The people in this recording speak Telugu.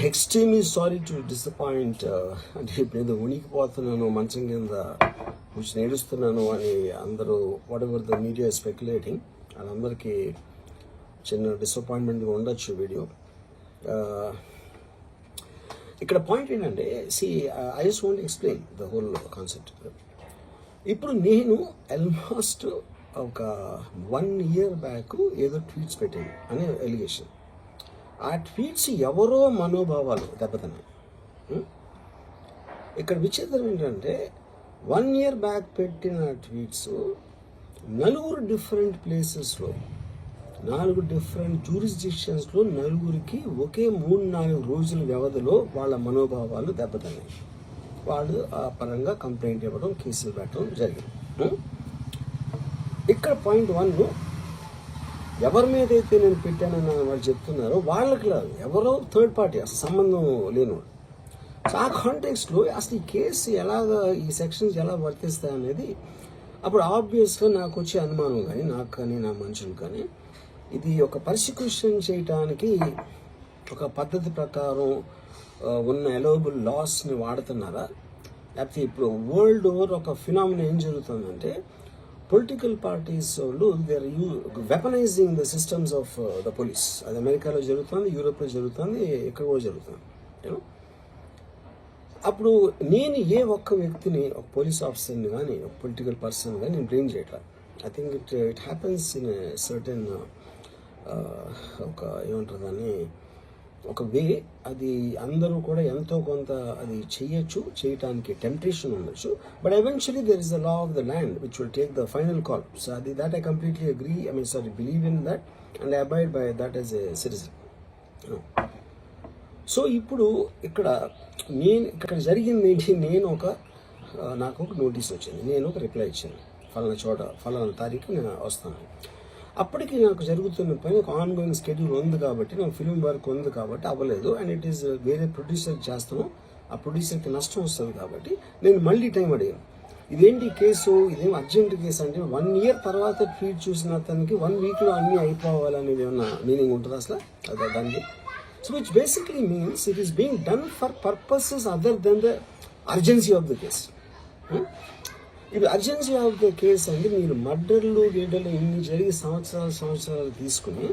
Extremely sorry to disappoint. అంటే ఇప్పుడు ఏదో ఉనికిపోతున్నాను, మంచం కింద కూర్చొని ఏడుస్తున్నాను అని అందరూ what ever the media speculating, వాళ్ళందరికీ చిన్న డిసప్పాయింట్మెంట్గా ఉండొచ్చు వీడియో. ఇక్కడ పాయింట్ ఏంటంటే, I just want explain the whole concept. ఇప్పుడు నేను ఆల్మోస్ట్ ఒక 1 year బ్యాక్ ఏదో ట్వీట్స్ పెట్టాను అనే ఎలిగేషన్. ఆ ట్వీట్స్ ఎవరో మనోభావాలు దెబ్బతిన్నాయి. ఇక్కడ విచిత్రం ఏంటంటే 1 year బ్యాక్ పెట్టిన ట్వీట్స్ 4 డిఫరెంట్ ప్లేసెస్లో 4 డిఫరెంట్ జ్యూరిస్డిక్షన్స్లో 4 ఒకే 3-4 రోజుల వ్యవధిలో వాళ్ళ మనోభావాలు దెబ్బతిన్నాయి. వాళ్ళు ఆ పరంగా కంప్లైంట్ ఇవ్వడం, కేసులు పెట్టడం జరిగింది. ఇక్కడ పాయింట్ 1, ఎవరి మీద అయితే నేను పెట్టానని వాళ్ళు చెప్తున్నారో వాళ్ళకి లేదు, ఎవరో థర్డ్ పార్టీ, అసలు సంబంధం లేనివాడు. సో ఆ కాంటెక్స్ట్లో అసలు ఈ కేసు ఎలాగా, ఈ సెక్షన్స్ ఎలా వర్తిస్తాయి అనేది అప్పుడు ఆబ్వియస్గా నాకు వచ్చే అనుమానం కానీ, నాకు కానీ నా మనుషులు కానీ, ఇది ఒక పర్సిక్యూషన్ చేయటానికి ఒక పద్ధతి ప్రకారం ఉన్న అలౌబుల్ లాస్ని వాడుతున్నారా, లేకపోతే ఇప్పుడు వరల్డ్ ఓవర్ ఒక ఫినామినా ఏం జరుగుతుందంటే, పొలిటికల్ పార్టీస్ వాళ్ళు they are weaponising the systems of the police. అది అమెరికాలో జరుగుతుంది, యూరోప్లో జరుగుతుంది, ఎక్కడ కూడా జరుగుతుంది. అప్పుడు నేను ఏ ఒక్క వ్యక్తిని, ఒక పోలీస్ ఆఫీసర్ని కానీ, ఒక పొలిటికల్ పర్సన్ కానీ నేను బ్లేమ్ చేయట్లా. I think it happens in certain ఒక ఏమంటారు దాన్ని, ఒక వే. అది అందరూ కూడా ఎంతో కొంత అది చేయటానికి టెంప్టేషన్ ఉండొచ్చు. But eventually there is the law of the land which will take the final call. So అది that I completely agree, believe in that and I abide by that as a citizen. So ఇప్పుడు ఇక్కడ జరిగింది ఏంటి, నాకు ఒక నోటీస్ వచ్చింది, నేను ఒక రిప్లై ఇచ్చాను, ఫలానా చోట ఫలానా తారీఖు నేను వస్తాను. అప్పటికి నాకు జరుగుతున్న పని ఒక ఆన్గోయింగ్ స్కెడ్యూల్ ఉంది కాబట్టి, నాకు ఫిలిం వర్క్ ఉంది కాబట్టి అవ్వలేదు. అండ్ ఇట్ ఈస్ వేరే ప్రొడ్యూసర్కి చేస్తాను, ఆ ప్రొడ్యూసర్కి నష్టం వస్తుంది కాబట్టి నేను మళ్ళీ టైం అడిగాను. ఇదేంటి కేసు, ఇదేం అర్జెంట్ కేసు అంటే 1 year తర్వాత ట్వీట్ చూసిన అతనికి 1 weekలో అన్నీ అయిపోవాలనేది ఏమన్నా మీనింగ్ ఉంటుంది అసలు దానికి? So which basically means it is being done for purposes other than the urgency of the case. ఇది అర్జెన్సీ ఆఫ్ ద కేస్ అంటే, మీరు మర్డర్లు గీడర్లు ఇన్ని జరిగి సంవత్సరాలు తీసుకుని